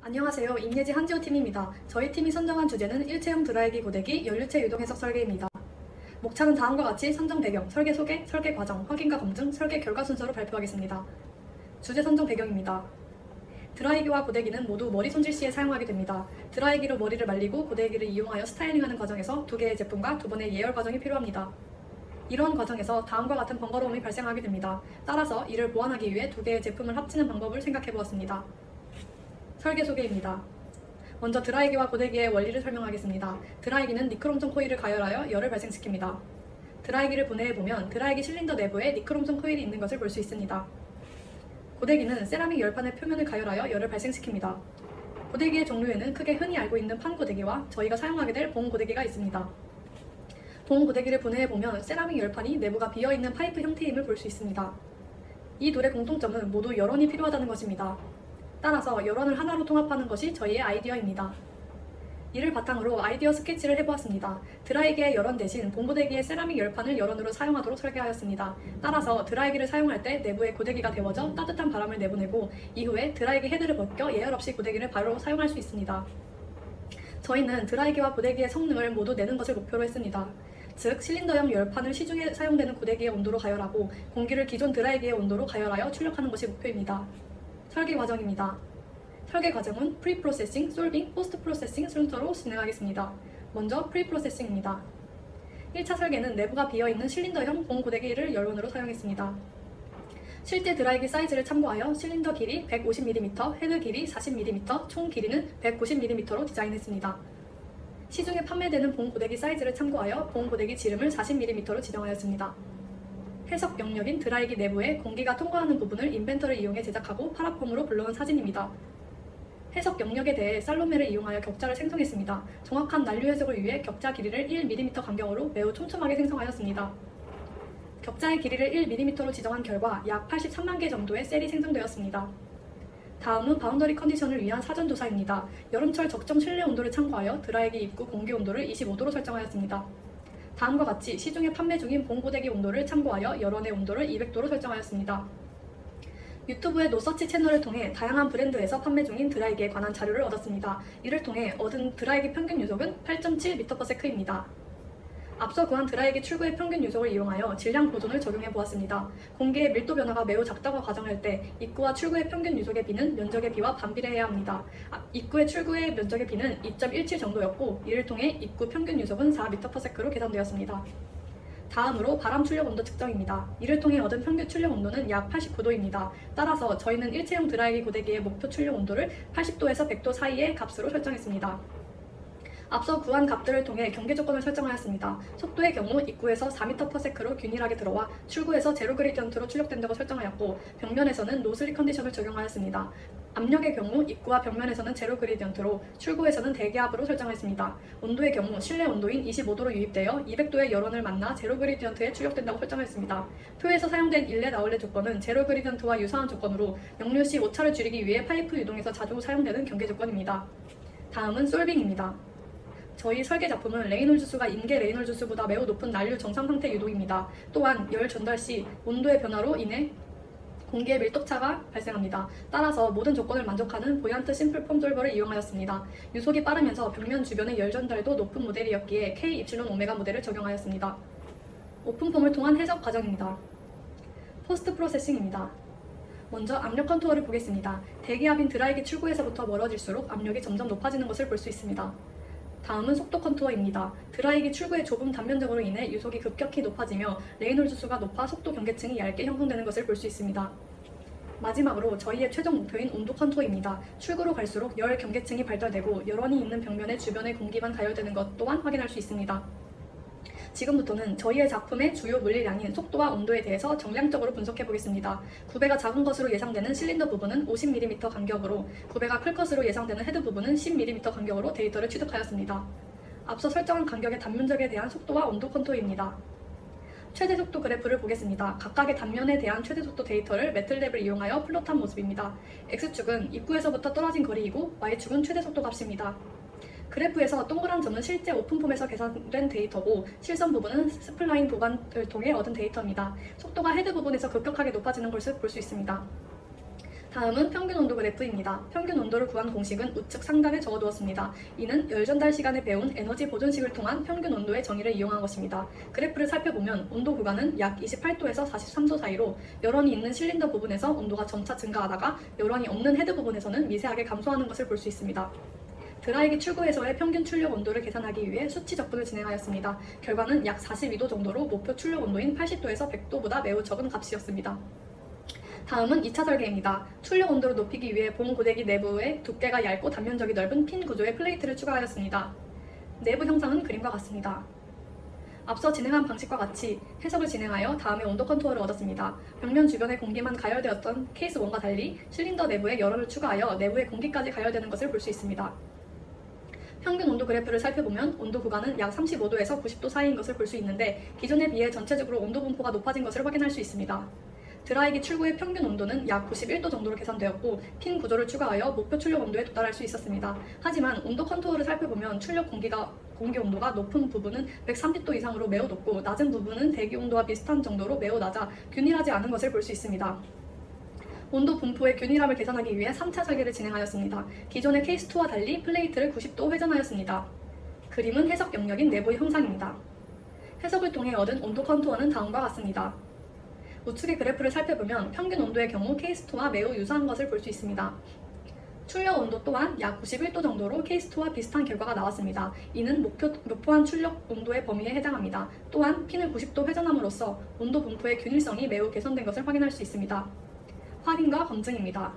안녕하세요. 임예지 한지호 팀입니다. 저희 팀이 선정한 주제는 일체형 드라이기 고데기 연료체 유동 해석 설계입니다. 목차는 다음과 같이 선정 배경, 설계 소개, 설계 과정, 확인과 검증, 설계 결과 순서로 발표하겠습니다. 주제 선정 배경입니다. 드라이기와 고데기는 모두 머리 손질 시에 사용하게 됩니다. 드라이기로 머리를 말리고 고데기를 이용하여 스타일링하는 과정에서 두 개의 제품과 두 번의 예열 과정이 필요합니다. 이러한 과정에서 다음과 같은 번거로움이 발생하게 됩니다. 따라서 이를 보완하기 위해 두 개의 제품을 합치는 방법을 생각해 보았습니다. 설계 소개입니다. 먼저 드라이기와 고데기의 원리를 설명하겠습니다. 드라이기는 니크롬성 코일을 가열하여 열을 발생시킵니다. 드라이기를 분해해보면 드라이기 실린더 내부에 니크롬성 코일이 있는 것을 볼 수 있습니다. 고데기는 세라믹 열판의 표면을 가열하여 열을 발생시킵니다. 고데기의 종류에는 크게 흔히 알고 있는 판 고데기와 저희가 사용하게 될 봉 고데기가 있습니다. 봉 고데기를 분해해보면 세라믹 열판이 내부가 비어있는 파이프 형태임을 볼 수 있습니다. 이 둘의 공통점은 모두 열원이 필요하다는 것입니다. 따라서 열원을 하나로 통합하는 것이 저희의 아이디어입니다. 이를 바탕으로 아이디어 스케치를 해보았습니다. 드라이기의 열원 대신 봉고데기의 세라믹 열판을 열원으로 사용하도록 설계하였습니다. 따라서 드라이기를 사용할 때 내부에 고데기가 데워져 따뜻한 바람을 내보내고 이후에 드라이기 헤드를 벗겨 예열 없이 고데기를 바로 사용할 수 있습니다. 저희는 드라이기와 고데기의 성능을 모두 내는 것을 목표로 했습니다. 즉 실린더형 열판을 시중에 사용되는 고데기의 온도로 가열하고 공기를 기존 드라이기의 온도로 가열하여 출력하는 것이 목표입니다. 설계 과정입니다. 설계 과정은 프리프로세싱, 솔빙, 포스트 프로세싱 순서로 진행하겠습니다. 먼저 프리프로세싱입니다. 1차 설계는 내부가 비어있는 실린더형 봉 고데기를 열원으로 사용했습니다. 실제 드라이기 사이즈를 참고하여 실린더 길이 150mm, 헤드 길이 40mm, 총 길이는 190mm로 디자인했습니다. 시중에 판매되는 봉 고데기 사이즈를 참고하여 봉 고데기 지름을 40mm로 지정하였습니다. 해석 영역인 드라이기 내부에 공기가 통과하는 부분을 인벤터를 이용해 제작하고 파라폼으로 불러온 사진입니다. 해석 영역에 대해 살로메를 이용하여 격자를 생성했습니다. 정확한 난류 해석을 위해 격자 길이를 1mm 간격으로 매우 촘촘하게 생성하였습니다. 격자의 길이를 1mm로 지정한 결과 약 83만 개 정도의 셀이 생성되었습니다. 다음은 바운더리 컨디션을 위한 사전 조사입니다. 여름철 적정 실내 온도를 참고하여 드라이기 입구 공기 온도를 25도로 설정하였습니다. 다음과 같이 시중에 판매 중인 봉 고데기 온도를 참고하여 열원의 온도를 200도로 설정하였습니다. 유튜브의 노서치 채널을 통해 다양한 브랜드에서 판매 중인 드라이기에 관한 자료를 얻었습니다. 이를 통해 얻은 드라이기 평균 유속은 8.7m/s입니다. 앞서 구한 드라이기 출구의 평균 유속을 이용하여 질량 보존을 적용해 보았습니다. 공기의 밀도 변화가 매우 작다고 가정할 때 입구와 출구의 평균 유속의 비는 면적의 비와 반비례해야 합니다. 입구의 출구의 면적의 비는 2.17 정도였고 이를 통해 입구 평균 유속은 4m/s로 계산되었습니다. 다음으로 바람 출력 온도 측정입니다. 이를 통해 얻은 평균 출력 온도는 약 89도입니다. 따라서 저희는 일체형 드라이기 고데기의 목표 출력 온도를 80도에서 100도 사이의 값으로 설정했습니다. 앞서 구한 값들을 통해 경계 조건을 설정하였습니다. 속도의 경우 입구에서 4m/s로 균일하게 들어와 출구에서 제로 그레디언트로 출력된다고 설정하였고 벽면에서는 노슬릭 컨디션을 적용하였습니다. 압력의 경우 입구와 벽면에서는 제로 그레디언트로 출구에서는 대기압으로 설정했습니다. 온도의 경우 실내 온도인 25도로 유입되어 200도의 열원을 만나 제로 그레디언트에 출력된다고 설정했습니다. 표에서 사용된 인렛 아웃렛 조건은 제로 그레디언트와 유사한 조건으로 역류 시 오차를 줄이기 위해 파이프 유동에서 자주 사용되는 경계 조건입니다. 다음은 솔빙입니다. 저희 설계 작품은 레이놀즈 수가 임계 레이놀즈 수보다 매우 높은 난류 정상 상태 유도입니다. 또한 열 전달 시 온도의 변화로 인해 공기의 밀도차가 발생합니다. 따라서 모든 조건을 만족하는 보얀트 심플 폼 솔버를 이용하였습니다. 유속이 빠르면서 벽면 주변의 열 전달도 높은 모델이었기에 K-오메가 모델을 적용하였습니다. 오픈폼을 통한 해석 과정입니다. 포스트 프로세싱입니다. 먼저 압력 컨투어를 보겠습니다. 대기압인 드라이기 출구에서부터 멀어질수록 압력이 점점 높아지는 것을 볼 수 있습니다. 다음은 속도 컨투어입니다. 드라이기 출구의 좁은 단면적으로 인해 유속이 급격히 높아지며 레이놀즈 수가 높아 속도 경계층이 얇게 형성되는 것을 볼 수 있습니다. 마지막으로 저희의 최종 목표인 온도 컨투어입니다. 출구로 갈수록 열 경계층이 발달되고 열원이 있는 벽면의 주변의 공기만 가열되는 것 또한 확인할 수 있습니다. 지금부터는 저희의 작품의 주요 물리량인 속도와 온도에 대해서 정량적으로 분석해 보겠습니다. 구배가 작은 것으로 예상되는 실린더 부분은 50mm 간격으로, 구배가 클 것으로 예상되는 헤드 부분은 10mm 간격으로 데이터를 취득하였습니다. 앞서 설정한 간격의 단면적에 대한 속도와 온도 컨투어입니다. 최대 속도 그래프를 보겠습니다. 각각의 단면에 대한 최대 속도 데이터를 매틀랩을 이용하여 플롯한 모습입니다. X축은 입구에서부터 떨어진 거리이고 Y축은 최대 속도 값입니다. 그래프에서 동그란 점은 실제 오픈폼에서 계산된 데이터고 실선 부분은 스플라인 보관을 통해 얻은 데이터입니다. 속도가 헤드 부분에서 급격하게 높아지는 것을 볼 수 있습니다. 다음은 평균 온도 그래프입니다. 평균 온도를 구한 공식은 우측 상단에 적어두었습니다. 이는 열 전달 시간에 배운 에너지 보존식을 통한 평균 온도의 정의를 이용한 것입니다. 그래프를 살펴보면 온도 구간은 약 28도에서 43도 사이로 열원이 있는 실린더 부분에서 온도가 점차 증가하다가 열원이 없는 헤드 부분에서는 미세하게 감소하는 것을 볼 수 있습니다. 드라이기 출구에서의 평균 출력 온도를 계산하기 위해 수치 적분을 진행하였습니다. 결과는 약 42도 정도로 목표 출력 온도인 80도에서 100도보다 매우 적은 값이었습니다. 다음은 2차 설계입니다. 출력 온도를 높이기 위해 본 고데기 내부에 두께가 얇고 단면적이 넓은 핀 구조의 플레이트를 추가하였습니다. 내부 형상은 그림과 같습니다. 앞서 진행한 방식과 같이 해석을 진행하여 다음에 온도 컨투어를 얻었습니다. 벽면 주변에 공기만 가열되었던 케이스 1과 달리 실린더 내부에 열원을 추가하여 내부에 공기까지 가열되는 것을 볼 수 있습니다. 평균 온도 그래프를 살펴보면 온도 구간은 약 35도에서 90도 사이인 것을 볼 수 있는데 기존에 비해 전체적으로 온도 분포가 높아진 것을 확인할 수 있습니다. 드라이기 출구의 평균 온도는 약 91도 정도로 계산되었고 핀 구조를 추가하여 목표 출력 온도에 도달할 수 있었습니다. 하지만 온도 컨투어를 살펴보면 출력 공기 온도가 높은 부분은 130도 이상으로 매우 높고 낮은 부분은 대기 온도와 비슷한 정도로 매우 낮아 균일하지 않은 것을 볼 수 있습니다. 온도 분포의 균일함을 계산하기 위해 3차 설계를 진행하였습니다. 기존의 케이스2와 달리 플레이트를 90도 회전하였습니다. 그림은 해석 영역인 내부의 형상입니다. 해석을 통해 얻은 온도 컨투어는 다음과 같습니다. 우측의 그래프를 살펴보면 평균 온도의 경우 케이스2와 매우 유사한 것을 볼 수 있습니다. 출력 온도 또한 약 91도 정도로 케이스2와 비슷한 결과가 나왔습니다. 이는 목표한 출력 온도의 범위에 해당합니다. 또한 핀을 90도 회전함으로써 온도 분포의 균일성이 매우 개선된 것을 확인할 수 있습니다. 확인과 검증입니다.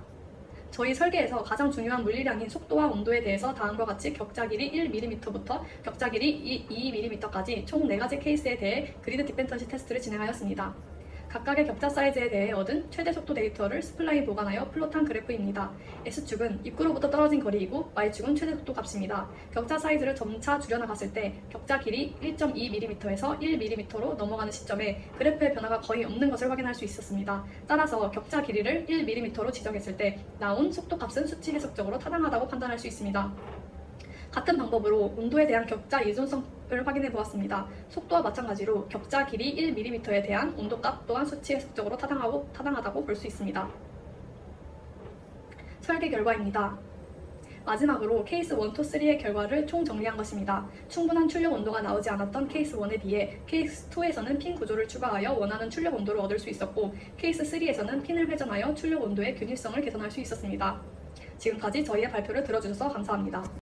저희 설계에서 가장 중요한 물리량인 속도와 온도에 대해서 다음과 같이 격자 길이 1mm부터 격자 길이 2mm까지 총 4가지 케이스에 대해 그리드 디펜던시 테스트를 진행하였습니다. 각각의 격자 사이즈에 대해 얻은 최대 속도 데이터를 스플라인 보관하여 플롯한 그래프입니다. S축은 입구로부터 떨어진 거리이고 Y축은 최대 속도 값입니다. 격자 사이즈를 점차 줄여나갔을 때 격자 길이 1.2mm에서 1mm로 넘어가는 시점에 그래프의 변화가 거의 없는 것을 확인할 수 있었습니다. 따라서 격자 길이를 1mm로 지정했을 때 나온 속도 값은 수치 해석적으로 타당하다고 판단할 수 있습니다. 같은 방법으로 온도에 대한 격자 이존성을 확인해 보았습니다. 속도와 마찬가지로 격자 길이 1mm에 대한 온도값 또한 수치 해석적으로 타당하다고 볼 수 있습니다. 설계 결과입니다. 마지막으로 케이스 1, 2, 3의 결과를 총 정리한 것입니다. 충분한 출력 온도가 나오지 않았던 케이스 1에 비해 케이스 2에서는 핀 구조를 추가하여 원하는 출력 온도를 얻을 수 있었고 케이스 3에서는 핀을 회전하여 출력 온도의 균일성을 개선할 수 있었습니다. 지금까지 저희의 발표를 들어주셔서 감사합니다.